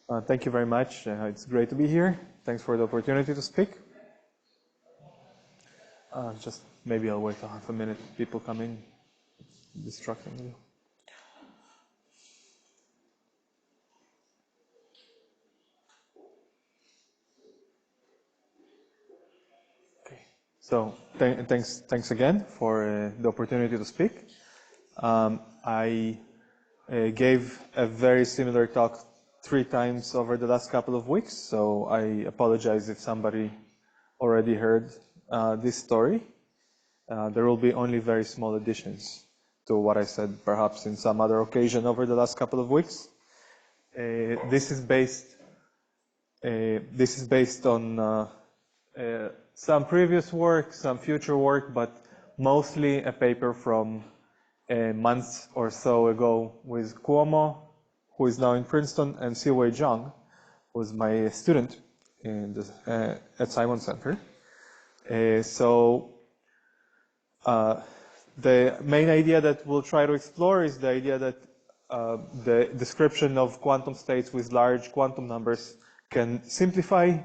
Thank you very much. It's great to be here. Thanks for the opportunity to speak. Just maybe I'll wait a half a minute. People come in, distracting you. Okay. So thanks again for the opportunity to speak. I gave a very similar talk 3 times over the last couple of weeks, so I apologize if somebody already heard this story. There will be only very small additions to what I said, perhaps in some other occasion over the last couple of weeks. This is based on some previous work, some future work, but mostly a paper from a month or so ago with Cuomo, who is now in Princeton, and Siwei Zhang, who is my student in the, at Simon Center. The main idea that we'll try to explore is the idea that the description of quantum states with large quantum numbers can simplify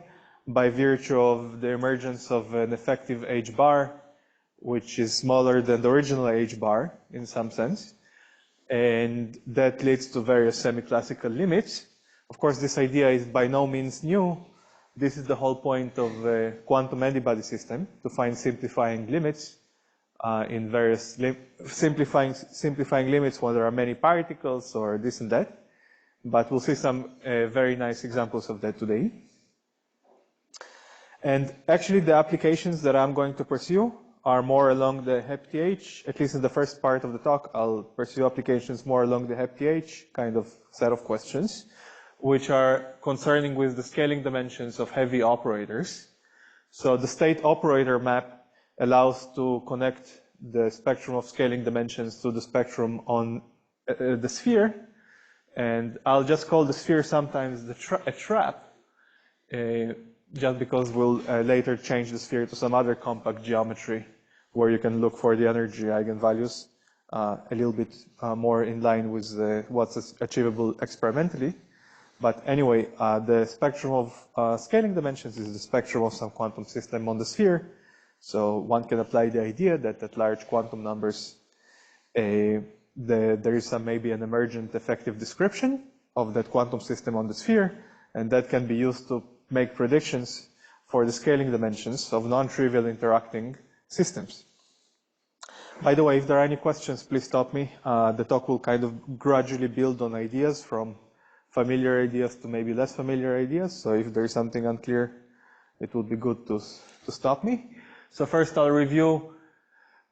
by virtue of the emergence of an effective H bar, which is smaller than the original H bar in some sense. And that leads to various semi-classical limits. Of course, this idea is by no means new. This is the whole point of the quantum antibody system, to find simplifying limits in various simplifying limits when there are many particles or this and that. But we'll see some very nice examples of that today. And actually, the applications that I'm going to pursue are more along the HEP-TH. At least in the first part of the talk, I'll pursue applications more along the HEP-TH kind of set of questions, which are concerning with the scaling dimensions of heavy operators. So the state operator map allows to connect the spectrum of scaling dimensions to the spectrum on the sphere. And I'll just call the sphere sometimes a trap, just because we'll later change the sphere to some other compact geometry where you can look for the energy eigenvalues a little bit more in line with what's achievable experimentally. But anyway, the spectrum of scaling dimensions is the spectrum of some quantum system on the sphere. So one can apply the idea that at large quantum numbers, there is maybe an emergent effective description of that quantum system on the sphere, and that can be used to make predictions for the scaling dimensions of non-trivial interacting systems. By the way, if there are any questions, please stop me. The talk will kind of gradually build on ideas from familiar ideas to maybe less familiar ideas. So if there is something unclear, it would be good to stop me. So first I'll review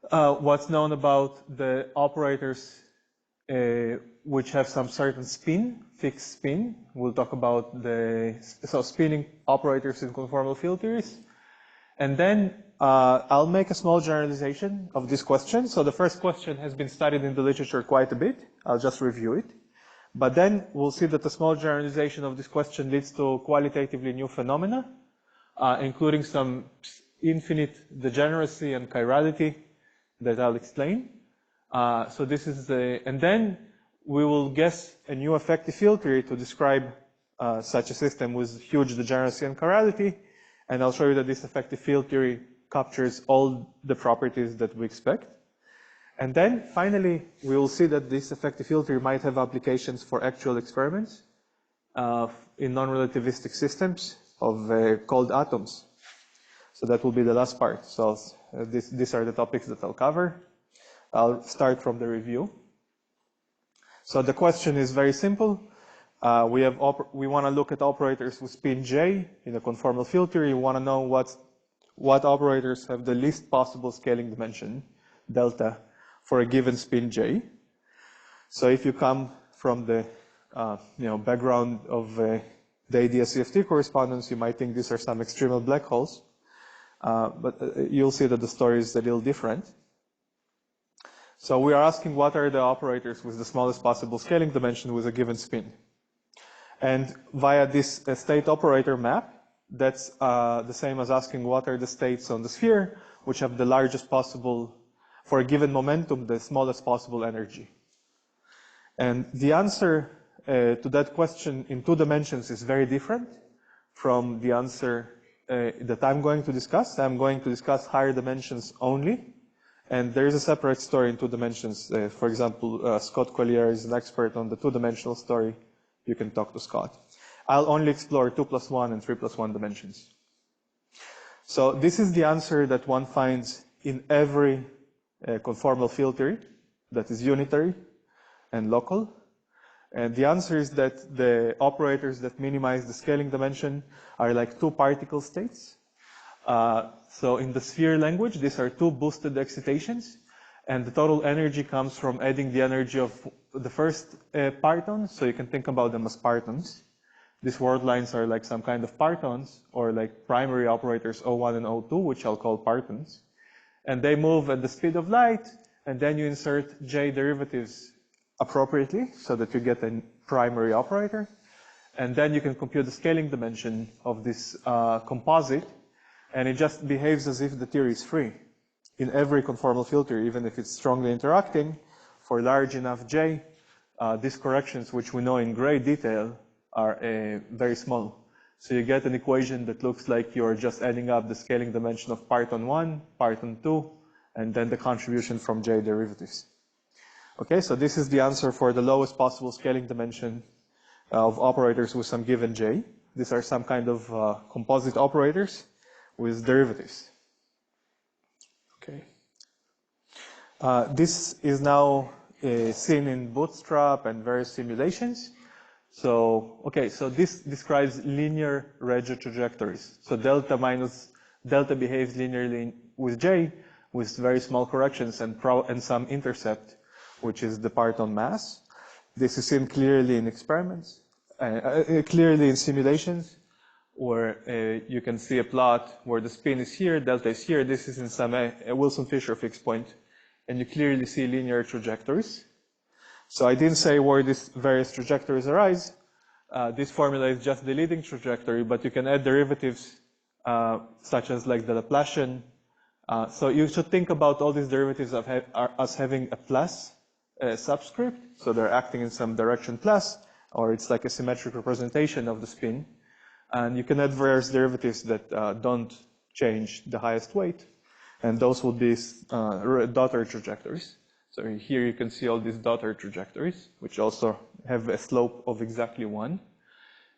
what's known about the operators which have some certain spin, fixed spin. We'll talk about so spinning operators in conformal field theories. And then I'll make a small generalization of this question. So the first question has been studied in the literature quite a bit. I'll just review it. But then we'll see that the small generalization of this question leads to qualitatively new phenomena, including some infinite degeneracy and chirality that I'll explain. So this is and then we will guess a new effective field theory to describe such a system with huge degeneracy and chirality. And I'll show you that this effective field theory captures all the properties that we expect. And then finally, we will see that this effective field theory might have applications for actual experiments in non-relativistic systems of cold atoms. So that will be the last part. So these are the topics that I'll cover. I'll start from the review. So the question is very simple. We want to look at operators with spin J in a conformal field theory. We want to know what operators have the least possible scaling dimension, delta, for a given spin J. So if you come from the background of the ADS-CFT correspondence, you might think these are some extremal black holes. But you'll see that the story is a little different. So we are asking what are the operators with the smallest possible scaling dimension with a given spin. And via this state operator map, that's the same as asking what are the states on the sphere which have the largest possible, for a given momentum, the smallest possible energy. And the answer to that question in 2 dimensions is very different from the answer that I'm going to discuss. I'm going to discuss higher dimensions only. And there is a separate story in 2 dimensions. For example, Scott Collier is an expert on the 2-dimensional story. You can talk to Scott. I'll only explore 2+1 and 3+1 dimensions. So this is the answer that one finds in every conformal field theory that is unitary and local. And the answer is that the operators that minimize the scaling dimension are like 2 particle states. So in the sphere language, these are 2 boosted excitations, and the total energy comes from adding the energy of the first parton, so you can think about them as partons. These word lines are like some kind of partons, or like primary operators O1 and O2, which I'll call partons. And they move at the speed of light, and then you insert J derivatives appropriately, so that you get a primary operator. And then you can compute the scaling dimension of this composite, and it just behaves as if the theory is free. In every conformal field theory, even if it's strongly interacting, for large enough J, these corrections, which we know in great detail, are very small. So you get an equation that looks like you're just adding up the scaling dimension of parton 1, parton 2, and then the contribution from J derivatives. Okay, so this is the answer for the lowest possible scaling dimension of operators with some given J. These are some kind of composite operators with derivatives. Okay. This is now seen in Bootstrap and various simulations. So, okay, so this describes linear Regge trajectories. So delta behaves linearly with J with very small corrections and some intercept, which is the parton mass. This is seen clearly in experiments, clearly in simulations, where you can see a plot where the spin is here, delta is here. This is in some Wilson-Fisher fixed point, and you clearly see linear trajectories. So I didn't say where these various trajectories arise. This formula is just the leading trajectory, but you can add derivatives such as like the Laplacian. So you should think about all these derivatives as having a plus subscript. So they're acting in some direction plus, or it's like a symmetric representation of the spin. And you can add various derivatives that don't change the highest weight. And those will be daughter trajectories. So here you can see all these daughter trajectories, which also have a slope of exactly 1.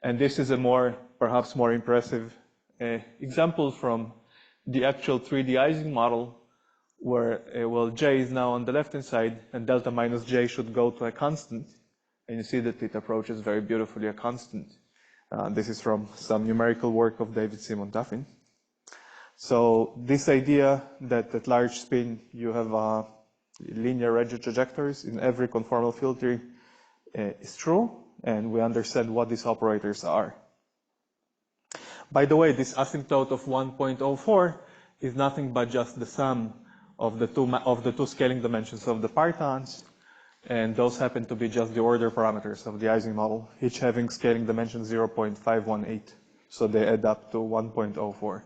And this is a perhaps more impressive example from the actual 3D Ising model, where, well, J is now on the left-hand side, and delta minus J should go to a constant. And you see that it approaches very beautifully a constant. This is from some numerical work of David Simon Duffin. So this idea that at large spin you have linear Regge trajectories in every conformal field theory is true, and we understand what these operators are. By the way, this asymptote of 1.04 is nothing but just the sum of the two scaling dimensions of the partons, and those happen to be just the order parameters of the Ising model, each having scaling dimension 0.518. So they add up to 1.04.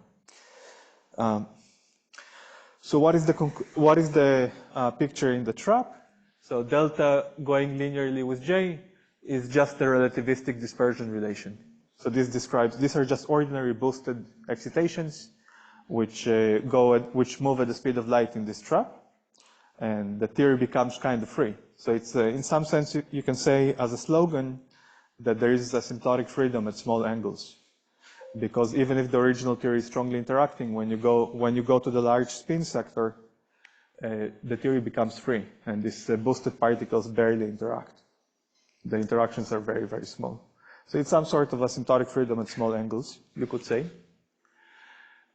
So what is the picture in the trap? So delta going linearly with J is just a relativistic dispersion relation. So these are just ordinary boosted excitations which move at the speed of light in this trap, and the theory becomes kind of free. So it's in some sense you can say as a slogan that there is asymptotic freedom at small angles, because even if the original theory is strongly interacting, when you go to the large spin sector, the theory becomes free, and these boosted particles barely interact. The interactions are very, very small. So it's some sort of asymptotic freedom at small angles, you could say.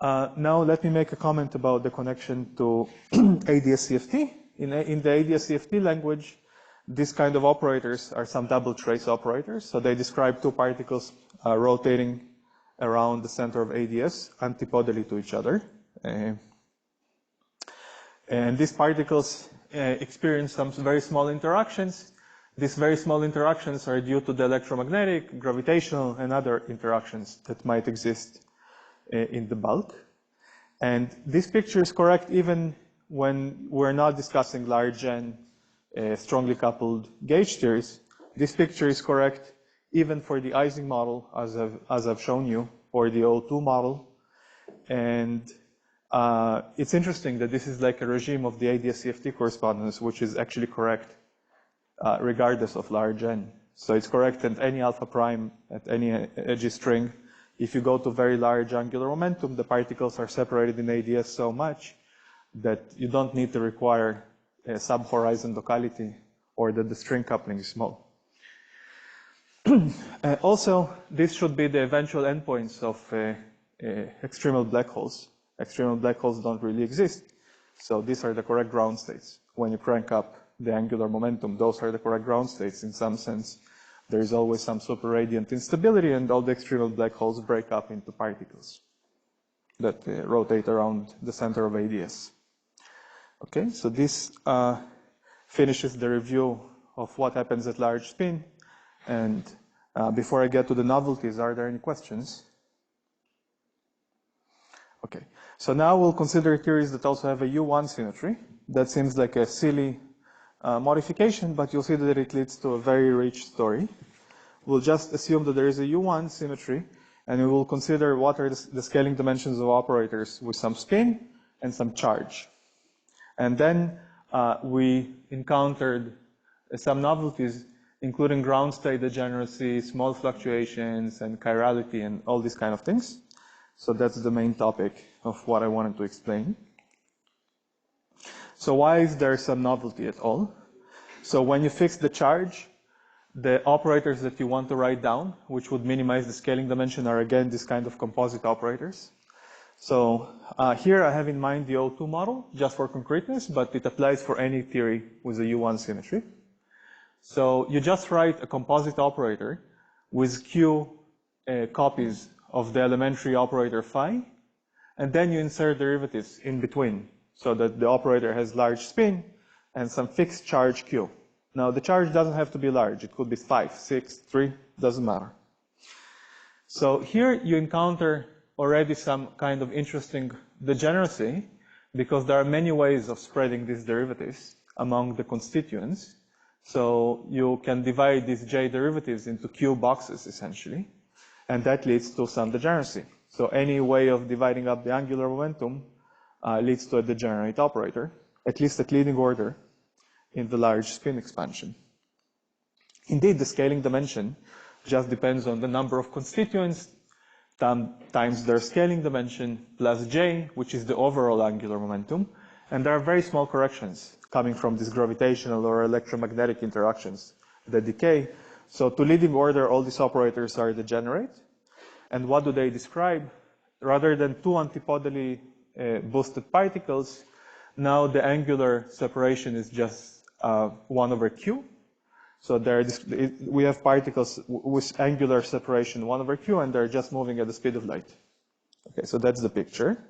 Now let me make a comment about the connection to ADS-CFT. In the ADS-CFT language, these kind of operators are some double trace operators. So they describe two particles rotating around the center of ADS antipodally to each other. And these particles experience some very small interactions. These very small interactions are due to the electromagnetic, gravitational, and other interactions that might exist in the bulk. And this picture is correct even when we're not discussing large and strongly coupled gauge theories, this picture is correct even for the Ising model, as I've shown you, or the O2 model. And it's interesting that this is like a regime of the ADS-CFT correspondence, which is actually correct regardless of large n. So it's correct at any alpha prime, at any edgy string. If you go to very large angular momentum, the particles are separated in ADS so much that you don't need to require a sub-horizon locality or that the string coupling is small. Also, this should be the eventual endpoints of extremal black holes. Extremal black holes don't really exist. So these are the correct ground states. When you crank up the angular momentum, those are the correct ground states in some sense. There is always some superradiant instability, and all the extremal black holes break up into particles that rotate around the center of ADS. Okay, so this finishes the review of what happens at large spin. And before I get to the novelties, are there any questions? Okay, so now we'll consider theories that also have a U1 symmetry. That seems like a silly modification, but you'll see that it leads to a very rich story. We'll just assume that there is a U1 symmetry, and we will consider what are the scaling dimensions of operators with some spin and some charge. And then we encountered some novelties, including ground state degeneracy, small fluctuations, and chirality, and all these kind of things. So that's the main topic of what I wanted to explain. So why is there some novelty at all? So when you fix the charge, the operators that you want to write down, which would minimize the scaling dimension, are again this kind of composite operators. So here I have in mind the O2 model, just for concreteness, but it applies for any theory with a U1 symmetry. So you just write a composite operator with Q copies of the elementary operator phi, and then you insert derivatives in between, so that the operator has large spin and some fixed charge Q. Now the charge doesn't have to be large, it could be 5, 6, 3, doesn't matter. So here you encounter already some kind of interesting degeneracy, because there are many ways of spreading these derivatives among the constituents. So you can divide these J derivatives into Q boxes, essentially, and that leads to some degeneracy. So any way of dividing up the angular momentum leads to a degenerate operator, at least at leading order, in the large spin expansion. Indeed, the scaling dimension just depends on the number of constituents times their scaling dimension plus J, which is the overall angular momentum. And there are very small corrections coming from these gravitational or electromagnetic interactions that decay. So to leading order, all these operators are degenerate. And what do they describe? Rather than two antipodally boosted particles, now the angular separation is just 1 over Q. So we have particles with angular separation 1 over Q, and they're just moving at the speed of light. Okay, so that's the picture.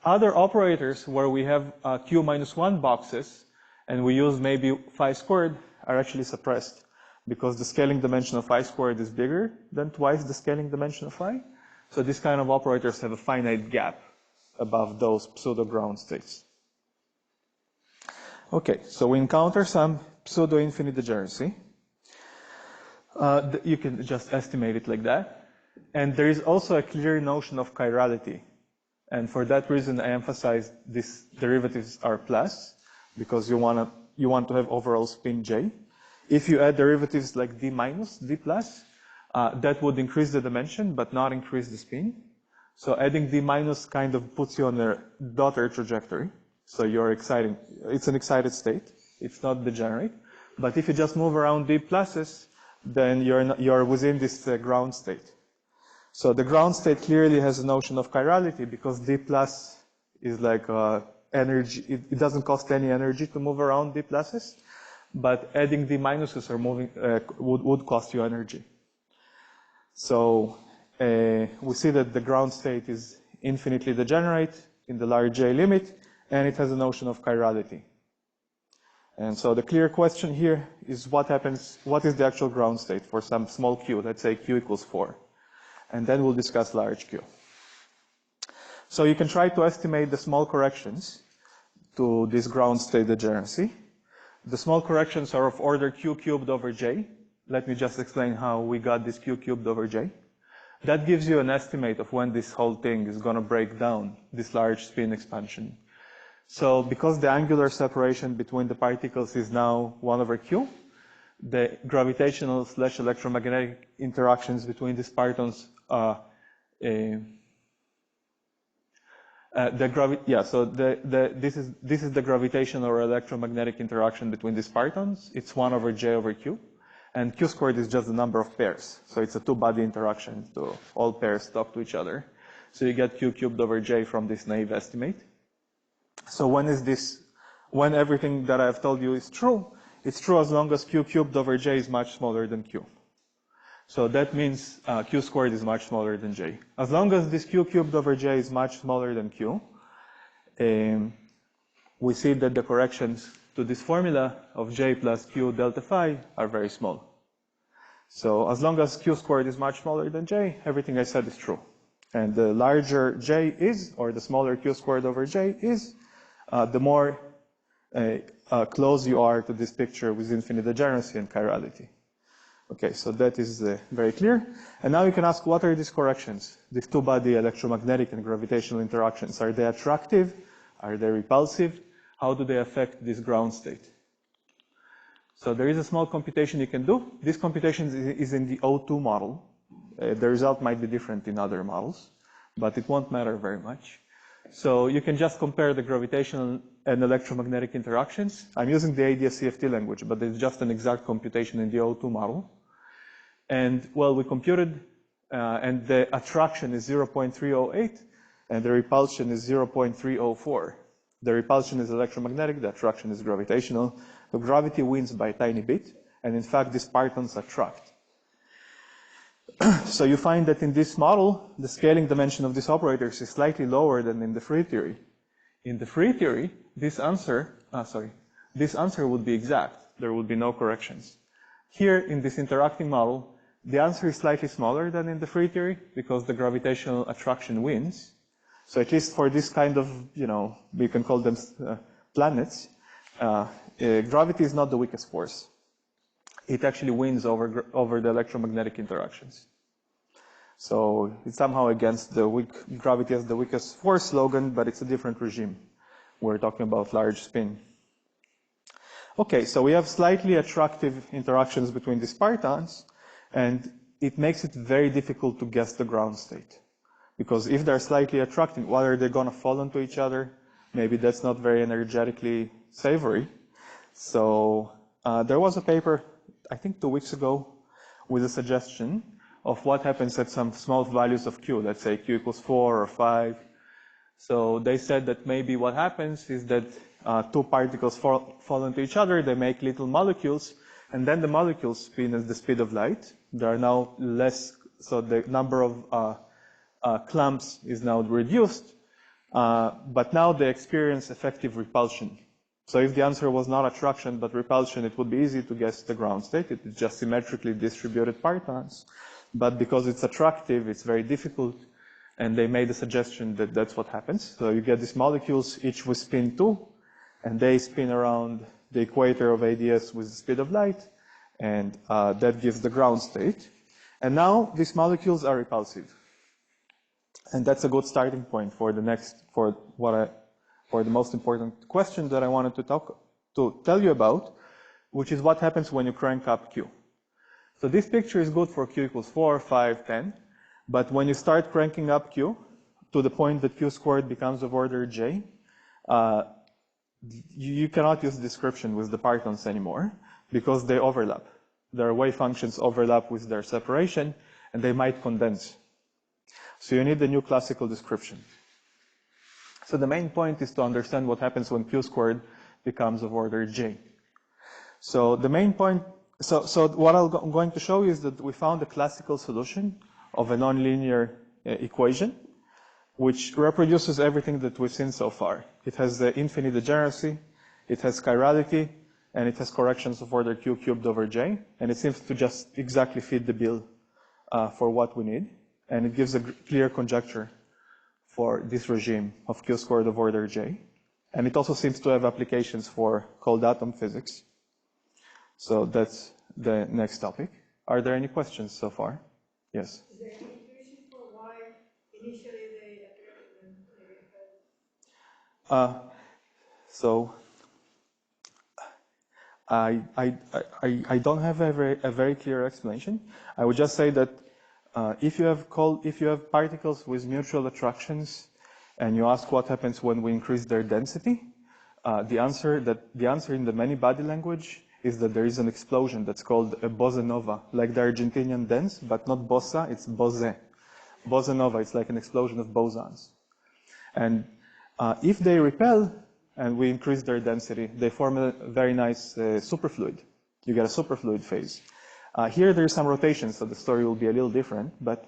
Other operators where we have Q minus 1 boxes, and we use maybe phi squared, are actually suppressed, because the scaling dimension of phi squared is bigger than twice the scaling dimension of phi. So these kind of operators have a finite gap above those pseudo-ground states. Okay, so we encounter some pseudo-infinite degeneracy. You can just estimate it like that. And there is also a clear notion of chirality. And for that reason, I emphasize these derivatives are plus, because you want to have overall spin J. If you add derivatives like D minus, D plus, that would increase the dimension, but not increase the spin. So adding D minus kind of puts you on a daughter trajectory. So it's an excited state. It's not degenerate. But if you just move around D pluses, then you're within this ground state. So the ground state clearly has a notion of chirality, because D plus is like energy. It doesn't cost any energy to move around D pluses, but adding D minuses would cost you energy. So we see that the ground state is infinitely degenerate in the large J limit, and it has a notion of chirality. And so the clear question here is what is the actual ground state for some small q, let's say q equals 4. And then we'll discuss large q. So you can try to estimate the small corrections to this ground state degeneracy. The small corrections are of order q cubed over j. let me just explain how we got this q cubed over j. That gives you an estimate of when this whole thing is going to break down, this large spin expansion. So because the angular separation between the particles is now 1 over q, the gravitational / electromagnetic interactions between these partons this is the gravitational or electromagnetic interaction between these partons. It's 1 over j over q. And q squared is just the number of pairs. So it's a two-body interaction. So all pairs talk to each other. So you get q cubed over j from this naive estimate. So when everything that I've told you is true, it's true as long as q cubed over j is much smaller than q. So that means q squared is much smaller than j. As long as this q cubed over j is much smaller than q, we see that the corrections to this formula of j plus q delta phi are very small. So as long as q squared is much smaller than j, everything I said is true. And the larger j is, or the smaller q squared over j is, the more close you are to this picture with infinite degeneracy and chirality. Okay, so that is very clear. And now you can ask, what are these corrections? These two-body electromagnetic and gravitational interactions. Are they attractive? Are they repulsive? How do they affect this ground state? So there is a small computation you can do. This computation is in the O2 model. The result might be different in other models, but it won't matter very much. So you can just compare the gravitational and electromagnetic interactions. I'm using the ADS-CFT language, but it's just an exact computation in the O2 model. And well, we computed, and the attraction is 0.308, and the repulsion is 0.304. The repulsion is electromagnetic, the attraction is gravitational. The gravity wins by a tiny bit, and in fact, these partons attract. So you find that in this model, the scaling dimension of these operators is slightly lower than in the free theory. In the free theory, this answer would be exact. There would be no corrections. Here, in this interacting model, the answer is slightly smaller than in the free theory because the gravitational attraction wins. So at least for this kind of, we can call them planets, gravity is not the weakest force. It actually wins over the electromagnetic interactions. So it's somehow against the gravity as the weakest force slogan, but it's a different regime. We're talking about large spin. Okay, so we have slightly attractive interactions between these partons, and it makes it very difficult to guess the ground state. Because if they're slightly attracting, what are they going to fall into each other? Maybe that's not very energetically savory. So there was a paper, I think 2 weeks ago, with a suggestion of what happens at some small values of q, let's say q equals 4 or 5. So they said that maybe what happens is that two particles fall into each other, they make little molecules, and then the molecules spin at the speed of light. There are now less, so the number of clumps is now reduced, but now they experience effective repulsion. So if the answer was not attraction but repulsion, it would be easy to guess the ground state. It is just symmetrically distributed partons. But because it's attractive, it's very difficult. And they made a suggestion that that's what happens. So you get these molecules, each with spin 2, and they spin around the equator of ADS with the speed of light, and that gives the ground state. And now these molecules are repulsive. And that's a good starting point for the most important question that I wanted to tell you about, which is what happens when you crank up Q. So this picture is good for Q equals 4, 5, 10. But when you start cranking up Q to the point that Q squared becomes of order J, you cannot use description with the partons anymore because they overlap. Their wave functions overlap with their separation, and they might condense. So you need a new classical description. So the main point is to understand what happens when Q squared becomes of order J. So the main point, so what I'm going to show you is that we found a classical solution of a nonlinear equation, which reproduces everything that we've seen so far. It has the infinite degeneracy, it has chirality, and it has corrections of order Q cubed over J, and it seems to just exactly fit the bill for what we need, and it gives a clear conjecture for this regime of Q squared of order J. And it also seems to have applications for cold atom physics. So that's the next topic. Are there any questions so far? Yes. Is there any intuition for why initially they appeared and then they So I don't have a very clear explanation. I would just say that if you have particles with mutual attractions, and you ask what happens when we increase their density, the answer in the many body language is that there is an explosion that's called a Bose-nova, like the Argentinian dance, but not bossa, it's Bose. Bose-nova, it's like an explosion of bosons. And if they repel and we increase their density, they form a very nice superfluid. You get a superfluid phase. Here there's some rotation, so the story will be a little different, but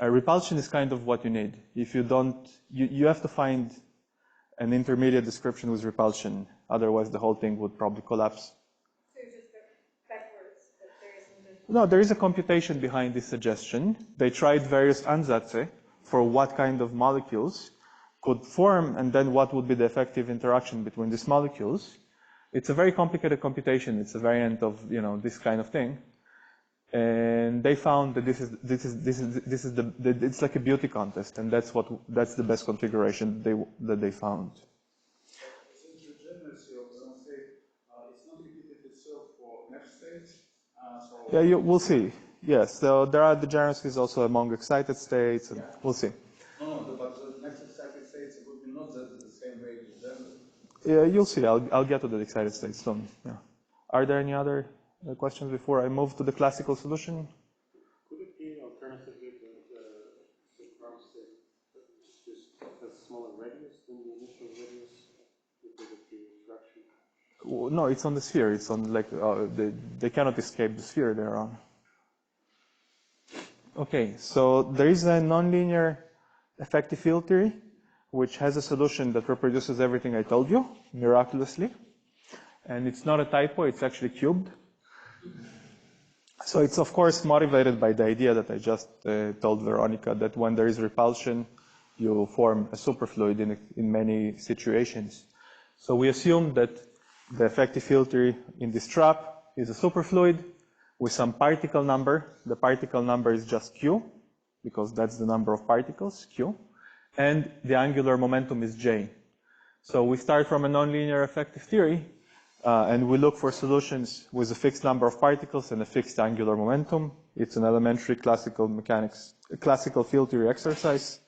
repulsion is kind of what you need. If you don't, you have to find an intermediate description with repulsion, otherwise the whole thing would probably collapse. So you just go backwards, but there isn't No, there is a computation behind this suggestion. They tried various ansatze for what kind of molecules could form, and then what would be the effective interaction between these molecules. It's a very complicated computation. It's a variant of this kind of thing. And they found that it's like a beauty contest, and that's the best configuration that they found. Since the degeneracy of some state, it's not repeated itself for next states. Yeah, we'll see. Yes, so there are degeneracies also among excited states, and we'll see. No, but the next excited states would be not the same way as them. Yeah, you'll see. I'll get to the excited states soon. Yeah. Are there any other questions before I move to the classical solution? Could it be alternatively the ground state just has smaller radius than the initial radius because of the interaction? No, it's on the sphere. It's on they cannot escape the sphere they're on. Okay, so there is a nonlinear effective field theory which has a solution that reproduces everything I told you miraculously, and it's not a typo. It's actually cubed. So it's of course motivated by the idea that I just told Veronica, that when there is repulsion, you form a superfluid in many situations. So we assume that the effective field theory in this trap is a superfluid with some particle number. The particle number is just q, because that's the number of particles, q, and the angular momentum is j. So we start from a nonlinear effective theory, and we look for solutions with a fixed number of particles and a fixed angular momentum. It's an elementary classical mechanics, classical field theory exercise,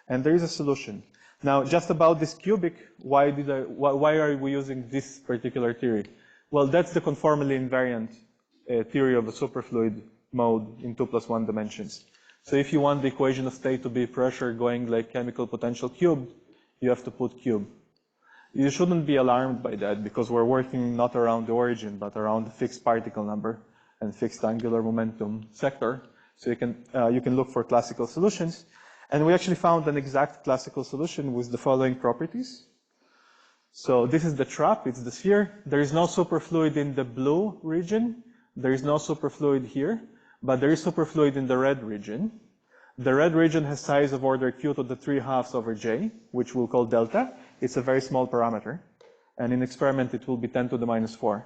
and there is a solution. Now, just about this cubic, why are we using this particular theory? Well, that's the conformally invariant theory of a superfluid mode in 2+1 dimensions. So if you want the equation of state to be pressure going like chemical potential cubed, you have to put cube. You shouldn't be alarmed by that, because we're working not around the origin, but around the fixed particle number and fixed angular momentum sector. So you can look for classical solutions. And we actually found an exact classical solution with the following properties. So this is the trap, it's the sphere. There is no superfluid in the blue region. There is no superfluid here, but there is superfluid in the red region. The red region has size of order q to the 3/2 over j, which we'll call delta. It's a very small parameter. And in experiment, it will be 10 to the minus 4.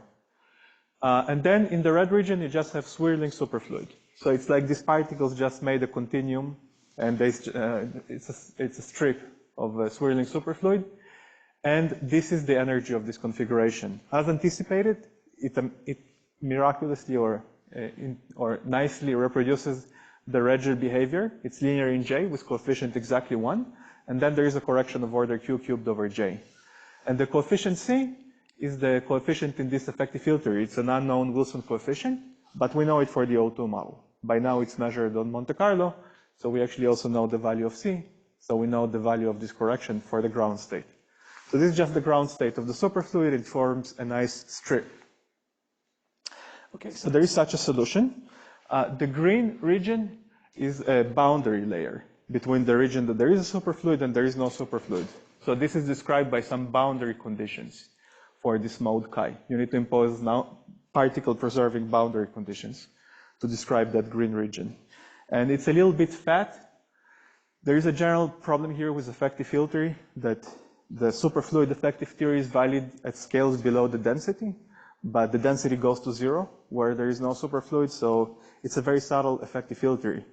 And then in the red region, you just have swirling superfluid. So it's like these particles just made a continuum, and it's a strip of a swirling superfluid. And this is the energy of this configuration. As anticipated, it miraculously or nicely reproduces the Regel behavior. It's linear in J with coefficient exactly 1. And then there is a correction of order Q cubed over J. And the coefficient C is the coefficient in this effective field theory. It's an unknown Wilson coefficient, but we know it for the O2 model. By now it's measured on Monte Carlo, so we actually also know the value of C. So we know the value of this correction for the ground state. So this is just the ground state of the superfluid. It forms a nice strip. Okay, so there is such a solution. The green region is a boundary layer between the region that there is a superfluid and there is no superfluid. So this is described by some boundary conditions for this mode chi. You need to impose now particle preserving boundary conditions to describe that green region. And it's a little bit fat. There is a general problem here with effective field theory, that the superfluid effective theory is valid at scales below the density, but the density goes to 0 where there is no superfluid. So it's a very subtle effective field theory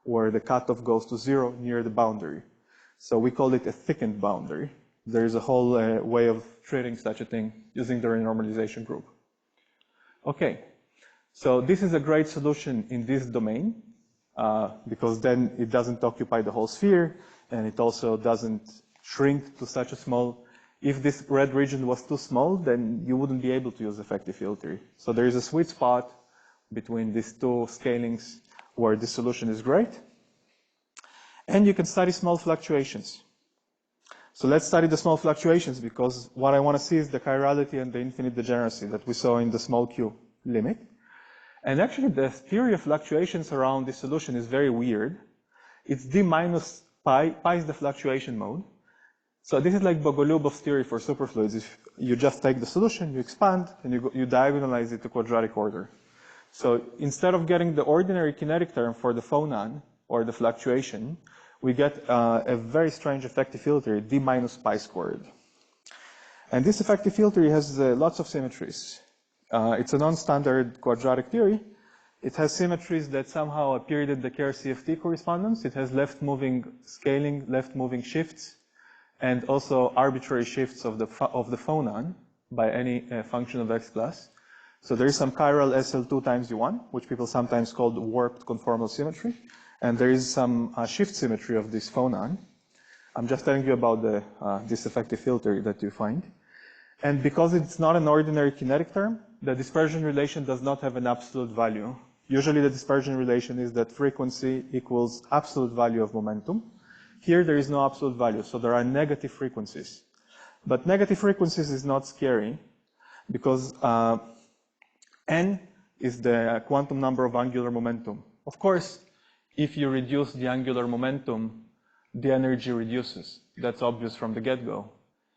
where the cutoff goes to 0 near the boundary. So we call it a thickened boundary. There is a whole way of treating such a thing using the renormalization group. Okay, so this is a great solution in this domain because then it doesn't occupy the whole sphere and it also doesn't shrink to such a small. If this red region was too small, then you wouldn't be able to use effective field theory. So there is a sweet spot between these two scalings where this solution is great. And you can study small fluctuations. So let's study the small fluctuations because what I want to see is the chirality and the infinite degeneracy that we saw in the small q limit. And actually the theory of fluctuations around this solution is very weird. It's d minus pi. Pi is the fluctuation mode. So this is like Bogoliubov's theory for superfluids. If you just take the solution, you expand, and you diagonalize it to quadratic order. So instead of getting the ordinary kinetic term for the phonon or the fluctuation, we get a very strange effective field theory, d minus pi squared. And this effective field theory has lots of symmetries. It's a non-standard quadratic theory. It has symmetries that somehow appeared in the Kerr-CFT correspondence. It has left-moving scaling, left-moving shifts, and also arbitrary shifts of the phonon by any function of x plus. So there is some chiral SL2 times U1, which people sometimes call the warped conformal symmetry. And there is some shift symmetry of this phonon. I'm just telling you about this effective field theory that you find. And because it's not an ordinary kinetic term, the dispersion relation does not have an absolute value. Usually the dispersion relation is that frequency equals absolute value of momentum. Here there is no absolute value, so there are negative frequencies. But negative frequencies is not scary because n is the quantum number of angular momentum. Of course, if you reduce the angular momentum, the energy reduces. That's obvious from the get-go.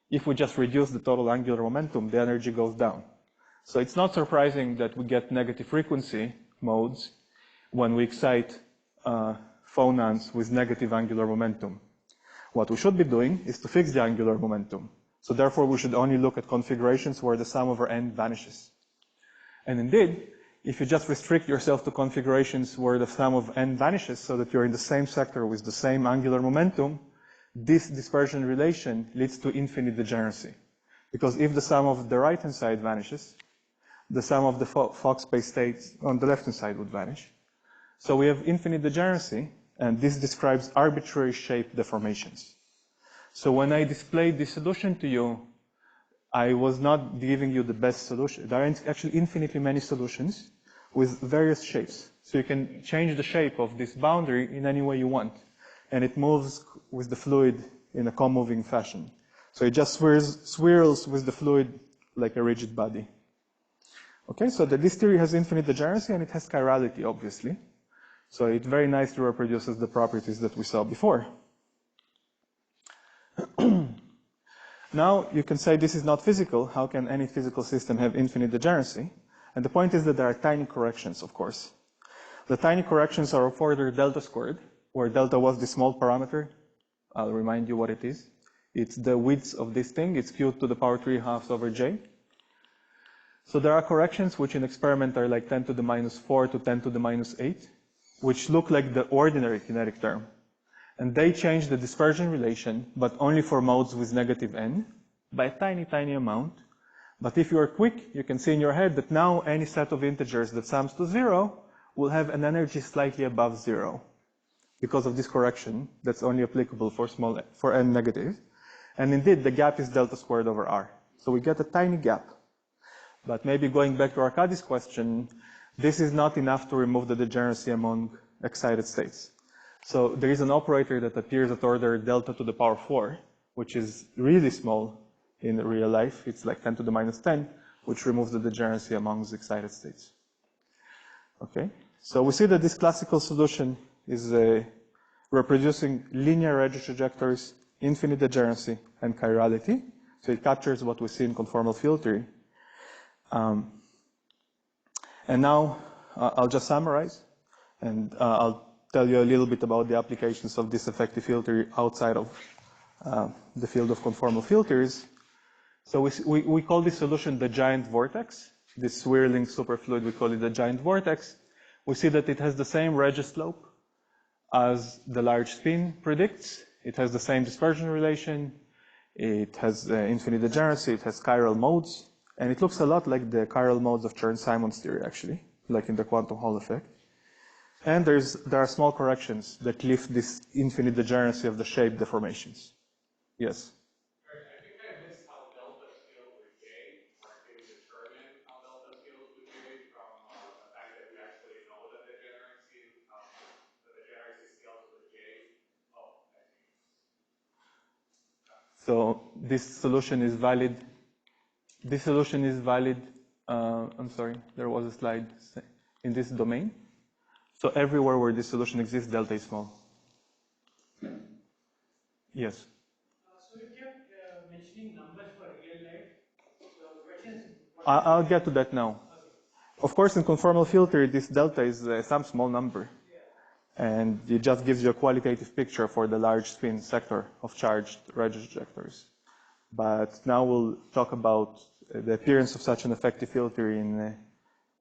If we just reduce the total angular momentum, the energy goes down. So it's not surprising that we get negative frequency modes when we excite phonons with negative angular momentum. What we should be doing is to fix the angular momentum. So therefore, we should only look at configurations where the sum over n vanishes. And indeed, if you just restrict yourself to configurations where the sum of n vanishes so that you're in the same sector with the same angular momentum, this dispersion relation leads to infinite degeneracy. Because if the sum of the right-hand side vanishes, the sum of the Fock space states on the left-hand side would vanish. So we have infinite degeneracy, and this describes arbitrary shape deformations. So when I displayed this solution to you, I was not giving you the best solution. There are actually infinitely many solutions with various shapes. So you can change the shape of this boundary in any way you want. And it moves with the fluid in a co-moving fashion. So it just swirls with the fluid like a rigid body. Okay, so this theory has infinite degeneracy and it has chirality, obviously. So it very nicely reproduces the properties that we saw before. Now you can say this is not physical. How can any physical system have infinite degeneracy? And the point is that there are tiny corrections, of course. The tiny corrections are of order delta squared, where delta was the small parameter. I'll remind you what it is. It's the width of this thing. It's q to the power 3/2 over j. So there are corrections which in experiment are like 10 to the minus 4 to 10 to the minus 8, which look like the ordinary kinetic term. And they change the dispersion relation, but only for modes with negative n, by a tiny, tiny amount. But if you are quick, you can see in your head that now any set of integers that sums to 0 will have an energy slightly above 0. Because of this correction, that's only applicable for n negative. And indeed, the gap is delta squared over r. So we get a tiny gap. But maybe going back to Arkadi's question, this is not enough to remove the degeneracy among excited states. So there is an operator that appears at order delta to the power 4, which is really small in real life. It's like 10 to the minus 10, which removes the degeneracy among the excited states. Okay, so we see that this classical solution is reproducing linear edge trajectories, infinite degeneracy, and chirality. So it captures what we see in conformal field theory. And now I'll just summarize, and I'll tell you a little bit about the applications of this effective field theory outside of the field of conformal field theories. So we call this solution the giant vortex. this swirling superfluid, we call it a giant vortex, we see that it has the same Regge slope as the large spin predicts. It has the same dispersion relation. It has infinite degeneracy. It has chiral modes. And it looks a lot like the chiral modes of Chern-Simons theory, actually, like in the quantum Hall effect. And there are small corrections that lift this infinite degeneracy of the shape deformations. Yes? I think I missed how delta scales with J, or can we determine how delta scales with J from the fact that we actually know that the degeneracy scales with J? Oh, I see. So this solution is valid. This solution is valid. I'm sorry, there was a slide in this domain. So everywhere where this solution exists, delta is small. Yes. So you kept mentioning numbers for real life. So the question is, I'll get to that now. Of course, in conformal filter, this delta is some small number. And it just gives you a qualitative picture for the large spin sector of charged retrojectors. But now we'll talk about the appearance of such an effective filter in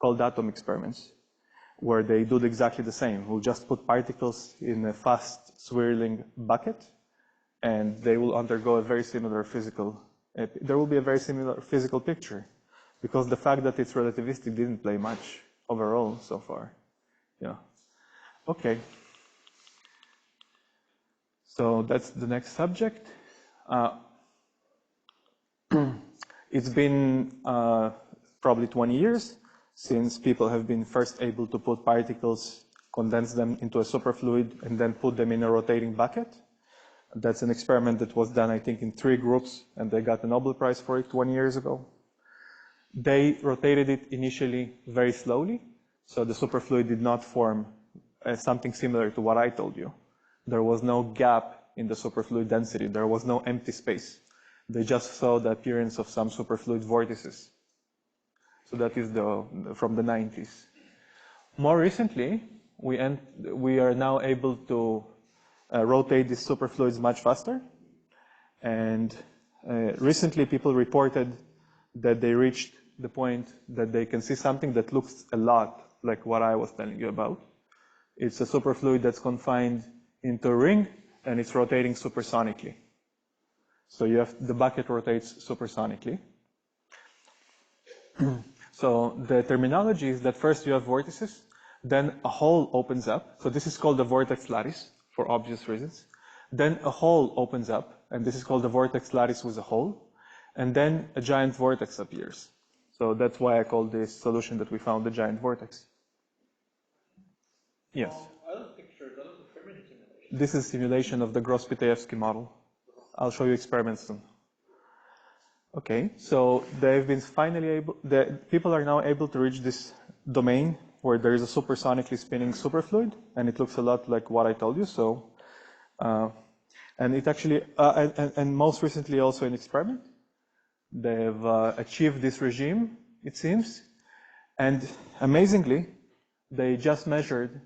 cold atom experiments, where they do exactly the same. We'll just put particles in a fast swirling bucket, and they will undergo a very similar physical, there will be a very similar physical picture, because the fact that it's relativistic didn't play much overall so far. Yeah. Okay. So that's the next subject. It's been probably 20 years since people have been first able to put particles, condense them into a superfluid, and then put them in a rotating bucket. That's an experiment that was done, I think, in 3 groups, and they got a Nobel Prize for it 20 years ago. They rotated it initially very slowly, so the superfluid did not form something similar to what I told you. There was no gap in the superfluid density. There was no empty space. They just saw the appearance of some superfluid vortices. So that is from the 90s. More recently, we are now able to rotate these superfluids much faster. And recently, people reported that they reached the point that they can see something that looks a lot like what I was telling you about. It's a superfluid that's confined into a ring, and it's rotating supersonically. So the bucket rotates supersonically. So the terminology is that first you have vortices, then a hole opens up. So this is called the vortex lattice for obvious reasons. Then a hole opens up, and this is called the vortex lattice with a hole. And then a giant vortex appears. So that's why I call this solution that we found the giant vortex. Yes? Other pictures, that was a Fermi simulation. This is simulation of the Gross-Pitayevsky model. I'll show you experiments soon. Okay, so they've been people are now able to reach this domain where there is a supersonically spinning superfluid, and it looks a lot like what I told you. So, and it actually, and most recently also in experiment, they've achieved this regime, it seems, and amazingly, they just measured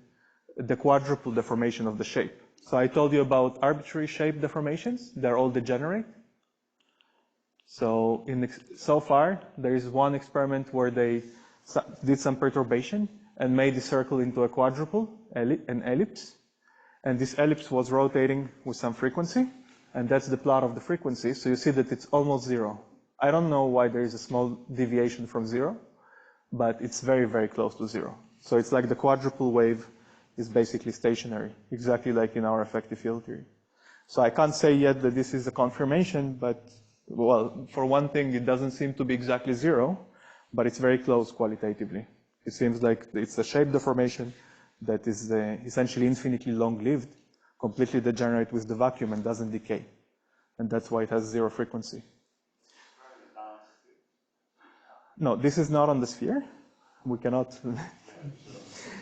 the quadruple deformation of the shape. So I told you about arbitrary shape deformations. They're all degenerate. So so far, there is one experiment where they did some perturbation and made the circle into a quadruple, an ellipse. And this ellipse was rotating with some frequency. And that's the plot of the frequency. So you see that it's almost 0. I don't know why there is a small deviation from 0, but it's very, very close to 0. So it's like the quadruple wave is basically stationary, exactly like in our effective field theory. So I can't say yet that this is a confirmation, but, well, for one thing, it doesn't seem to be exactly 0, but it's very close qualitatively. It seems like it's a shape deformation that is essentially infinitely long-lived, completely degenerate with the vacuum and doesn't decay. And that's why it has 0 frequency. No, this is not on the sphere. We cannot.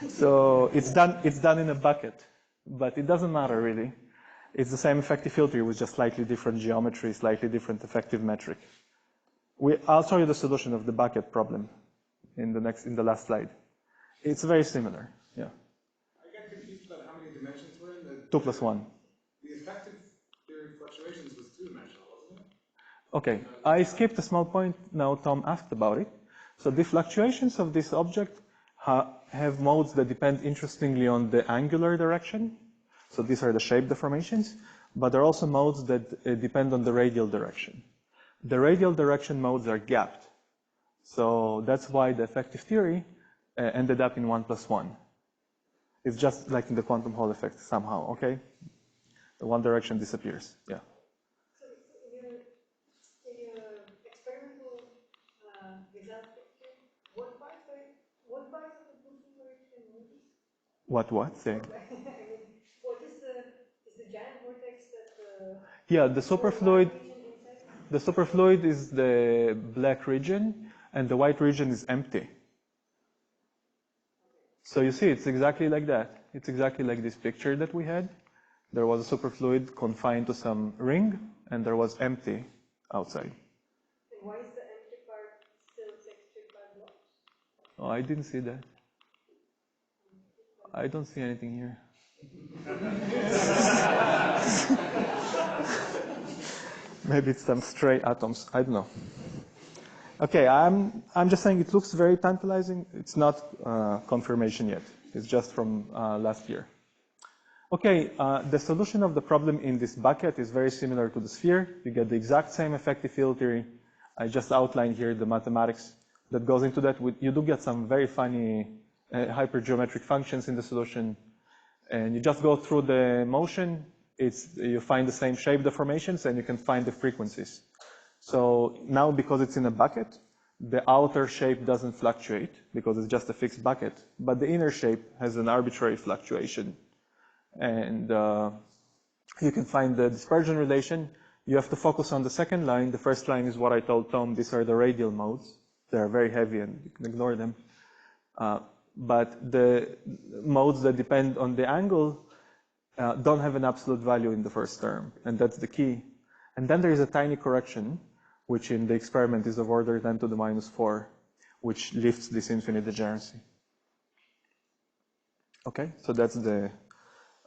So it's done in a bucket, but it doesn't matter really. It's the same effective filter with just slightly different geometry, slightly different effective metric. I'll show you the solution of the bucket problem in the last slide. It's very similar. Yeah. I get confused about how many dimensions were in the 2 + 1. The effective theory fluctuations was 2-dimensional, wasn't it? Okay, I skipped a small point. Now Tom asked about it. So the fluctuations of this object have modes that depend interestingly on the angular direction. So these are the shape deformations, but there are also modes that depend on the radial direction. The radial direction modes are gapped. So that's why the effective theory ended up in 1 plus 1. It's just like in the quantum Hall effect somehow, okay? The one direction disappears, yeah. So in your experimental result picture, what parts of the pulsing direction movies? What? Say. I mean, what is the giant vortex that yeah, the superfluid is the black region, and the white region is empty. So you see, it's exactly like that. It's exactly like this picture that we had. There was a superfluid confined to some ring, and there was empty outside. And why is the empty part still textured by blocks? Oh, I didn't see that. I don't see anything here. Maybe it's some stray atoms. I don't know. Okay, I'm just saying it looks very tantalizing. It's not confirmation yet. It's just from last year. Okay, the solution of the problem in this bucket is very similar to the sphere. You get the exact same effective field theory. I just outlined here the mathematics that goes into that. You do get some very funny hypergeometric functions in the solution. And you just go through the motion. You find the same shape deformations, and you can find the frequencies. So now, because it's in a bucket, the outer shape doesn't fluctuate because it's just a fixed bucket, but the inner shape has an arbitrary fluctuation. And you can find the dispersion relation. You have to focus on the second line. The first line is what I told Tom. These are the radial modes. They're very heavy, and you can ignore them. But the modes that depend on the angle don't have an absolute value in the first term, and that's the key. And then there is a tiny correction, which in the experiment is of order 10 to the minus 4, which lifts this infinite degeneracy. Okay, so that's the...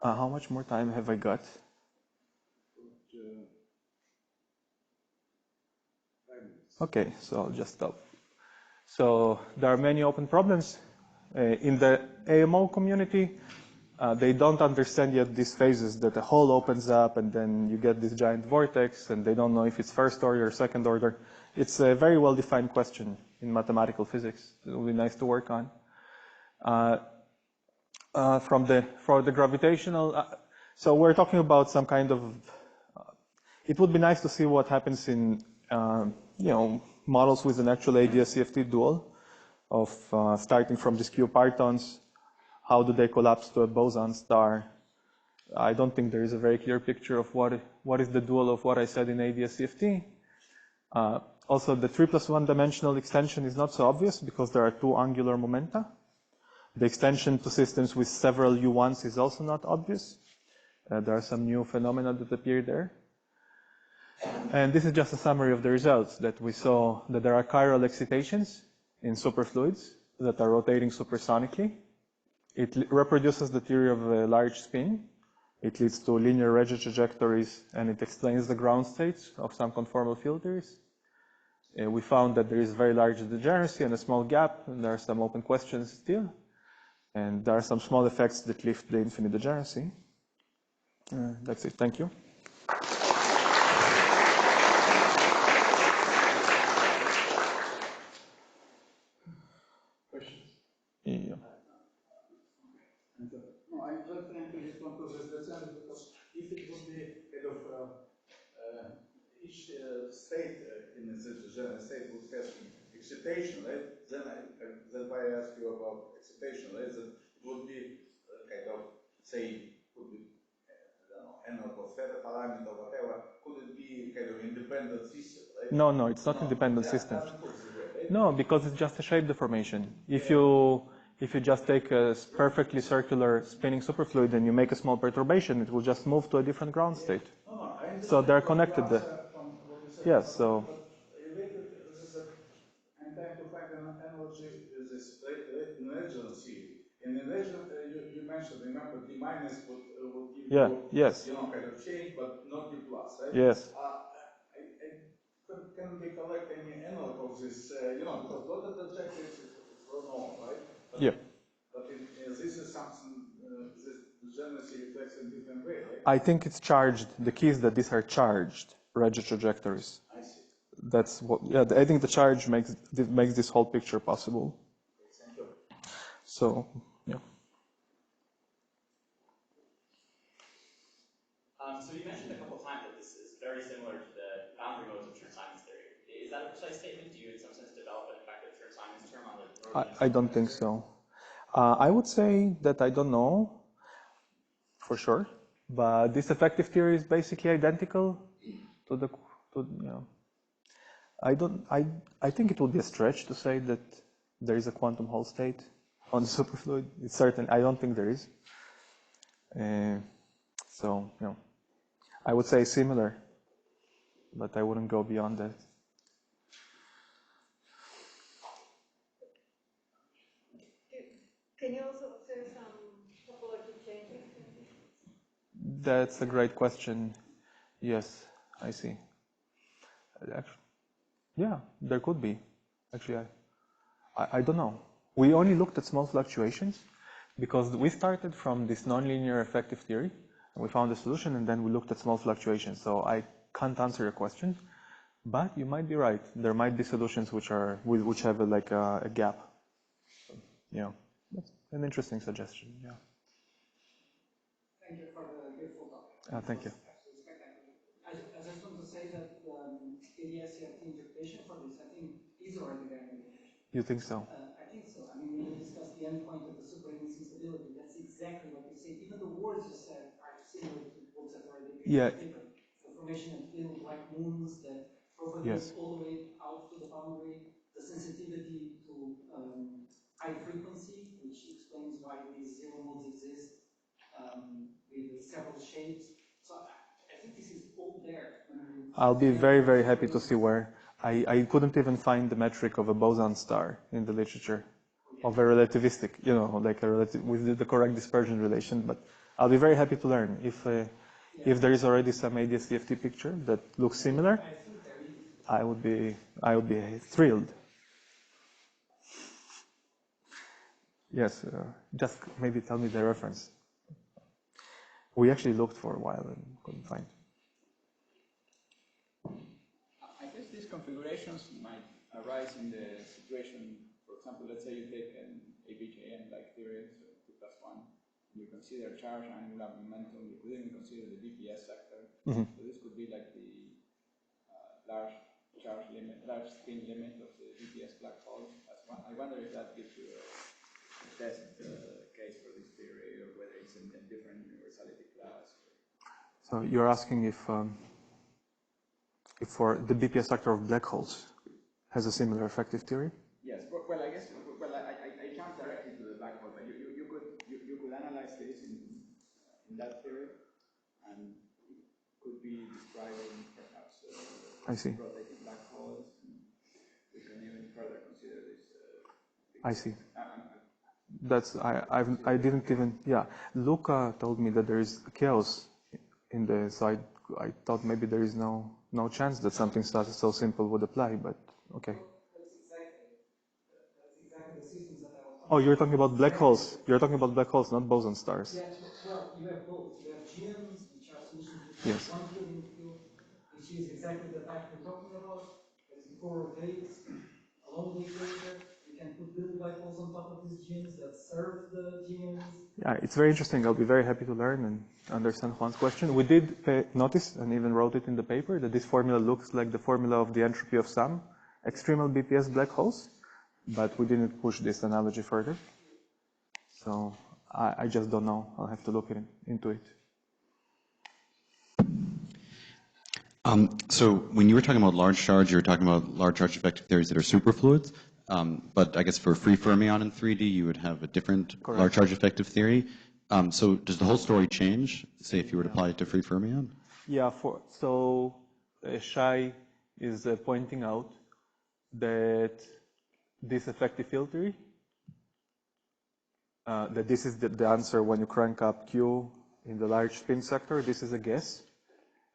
how much more time have I got? Okay, so I'll just stop. So there are many open problems. In the AMO community, they don't understand yet these phases that a hole opens up and then you get this giant vortex, and they don't know if it's first order or second order. It's a very well-defined question in mathematical physics. It will be nice to work on. For the gravitational, so we're talking about some kind of, it would be nice to see what happens in, models with an actual ADS-CFT dual of starting from these Q partons. How do they collapse to a boson star? I don't think there is a very clear picture of what is the dual of what I said in ADS-CFT. Also, the 3 plus 1 dimensional extension is not so obvious because there are two angular momenta. The extension to systems with several U1s is also not obvious. There are some new phenomena that appear there. And this is just a summary of the results, that we saw that there are chiral excitations in superfluids that are rotating supersonically. It reproduces the theory of a large spin. It leads to linear Regge trajectories, and it explains the ground states of some conformal field theories. We found that there is very large degeneracy and a small gap, and there are some open questions still. And there are some small effects that lift the infinite degeneracy. That's it. Thank you. Questions? Yeah. No, I'm just trying to get one to the sense, because if it would be kind of each state in the general state would have excitation, right? Then that's why I asked you about excitation, right? That it would be kind of, say, could be, I don't know, n atmosphere parameter or whatever. Could it be kind of independent system, right? No, it's not independent systems. No, because it's just a shape deformation. If you just take a perfectly circular spinning superfluid and you make a small perturbation, it will just move to a different ground state. So they're connected there. Yes, so. I'm trying to find an analogy with this energy. In energy, you mentioned, remember, D minus would give you, yes. kind of change, but not D plus, right? Yes. I can we collect any analog of this, because dotted objectives is well known, right? But, Yeah. But this is something, this generally reflects in a different way, right? I think it's charged. The key is that these are charged Regge trajectories. I see. That's what, yeah, I think the charge makes this whole picture possible. Thank you. So, yeah. So you mentioned a couple of times that this is very similar to the boundary modes of Chern-Simons theory. Is that a precise statement? Do you, in some sense, develop an effective Chern-Simons term on the? I don't think so. I would say that I don't know for sure, but this effective theory is basically identical to the, I think it would be a stretch to say that there is a quantum Hall state on the superfluid. It's certain. I don't think there is. So, I would say similar, but I wouldn't go beyond that. Can you also observe some topology changes? That's a great question. Yes, I see. Actually, yeah, there could be. Actually, I don't know. We only looked at small fluctuations because we started from this nonlinear effective theory, and we found a solution, and then we looked at small fluctuations. So I can't answer your question, but you might be right. There might be solutions which have a gap. Yeah, that's an interesting suggestion. Yeah. Thank you for the beautiful talk. Thank you. I just want to say that KDS-CRT interpretation for this, I think, is already there in the application. You think so? I think so. I mean, when you discuss the endpoint of the super-inducing stability, that's exactly what you say. Even the words you said are similar to what's already in the paper. The formation of little black moons that propagate all the way out to the boundary, the sensitivity to high frequency, which explains why these zero modes exist with several shapes. So I think this is all there. I'll be very, very happy to see where. I couldn't even find the metric of a boson star in the literature of a relativistic, with the correct dispersion relation. But I'll be very happy to learn if there is already some ADS-CFT picture that looks similar. I would be thrilled. Yes, just maybe tell me the reference. We actually looked for a while and couldn't find. I guess these configurations might arise in the situation, for example, let's say you take an ABJN-like theory, so 2+1, you consider charge, angular momentum, you could even consider the BPS sector. Mm-hmm. So this could be like the large charge limit, large spin limit of the BPS black hole. I wonder if that gives you a test case for this theory, or whether it's in a different universality class. So you're asking if for the BPS sector of black holes has a similar effective theory? Yes. Well, I guess. Well, I can't directly to the black hole, but you could analyze this in that theory, and it could be describing perhaps I see. rotating black holes. And we can even further consider this. I see. That's I didn't even Luca told me that there is chaos in the side. I thought maybe there is no chance that something so simple would apply, but okay. That's exactly the systems that I was talking about. Oh, you're talking about black holes. You're talking about black holes, not boson stars. Yeah, well, you have both. You have GMs, which are solutions with Yes. one field in the field, which is exactly the type we're talking about. As before rotates along the equator, you can put little black holes on top of these GMs that serve the GMs. Yeah, it's very interesting. I'll be very happy to learn and understand Juan's question. We did notice, and even wrote it in the paper, that this formula looks like the formula of the entropy of some extremal BPS black holes, but we didn't push this analogy further. So I just don't know. I'll have to look into it. So when you were talking about large charge, you were talking about large charge effective theories that are superfluids. But I guess for free fermion in 3D, you would have a different large charge effective theory. So does the whole story change, say, if you were to apply it to free fermion? Yeah, so Shai is pointing out that this effective field theory, that this is the answer when you crank up Q in the large spin sector. This is a guess.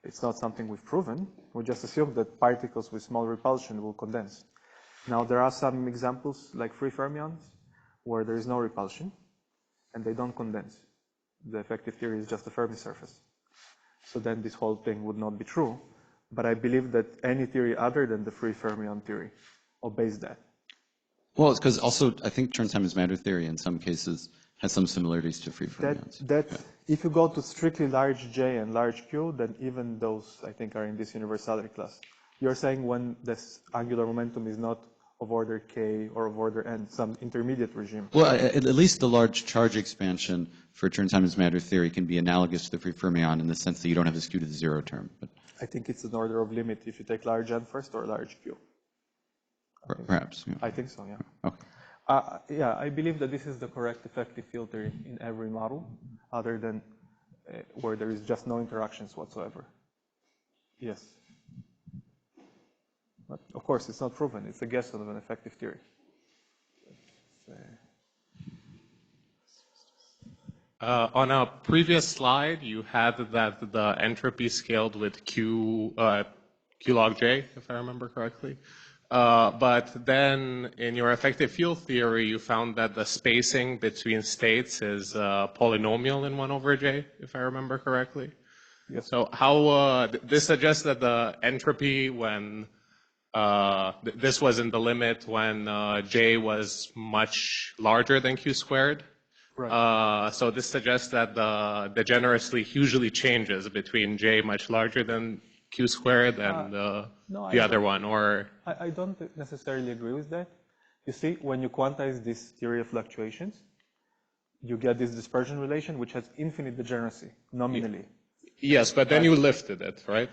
It's not something we've proven. We just assume that particles with small repulsion will condense. Now, there are some examples, like free fermions, where there is no repulsion, and they don't condense. The effective theory is just a Fermi surface. So then this whole thing would not be true. But I believe that any theory other than the free fermion theory obeys that. Well, it's because also I think turn-time is matter theory in some cases has some similarities to free fermions. If you go to strictly large J and large Q, then even those, I think, are in this universality class. You're saying when this angular momentum is not of order K or of order N, some intermediate regime. Well, at least the large charge expansion for turn-time is matter theory can be analogous to the free fermion in the sense that you don't have this Q to the zero term. But I think it's an order of limit if you take large N first or large Q. Perhaps. Yeah. I think so, yeah. Okay. Yeah, I believe that this is the correct effective field theory in every model, other than where there is just no interactions whatsoever. Yes. But of course, it's not proven. It's a guess of an effective theory. On a previous slide, you had that the entropy scaled with Q log J, if I remember correctly. But then in your effective field theory, you found that the spacing between states is polynomial in 1 over J, if I remember correctly. Yes. So how, this suggests that the entropy when, this was in the limit when J was much larger than Q squared. Right. So this suggests that the degeneracy hugely changes between J much larger than Q squared and the other one, or? I don't necessarily agree with that. You see, when you quantize this theory of fluctuations, you get this dispersion relation, which has infinite degeneracy, nominally. Yes, but then you lifted it, right?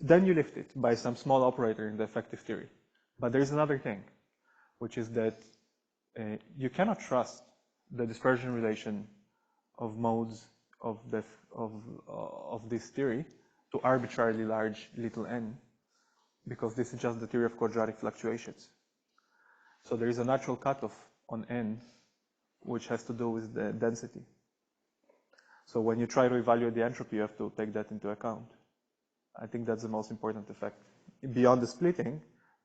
Then you lift it by some small operator in the effective theory. But there's another thing, which is that you cannot trust the dispersion relation of modes of this theory to arbitrarily large little n, because this is just the theory of quadratic fluctuations. So there is a natural cutoff on n, which has to do with the density. So when you try to evaluate the entropy, you have to take that into account. I think that's the most important effect. Beyond the splitting,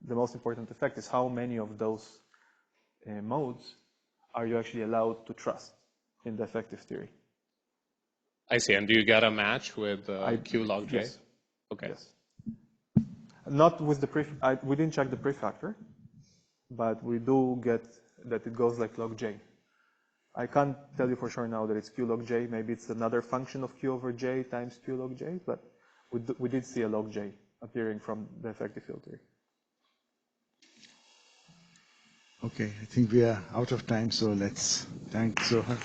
the most important effect is how many of those modes are you actually allowed to trust in the effective theory. I see. And do you get a match with Q log J? Yes. Okay. Yes. Not with the we didn't check the prefactor, but we do get that it goes like log J. I can't tell you for sure now that it's Q log J. Maybe it's another function of Q over J times Q log J, but we did see a log J appearing from the effective field theory. Okay, I think we are out of time, so let's thank Zohar.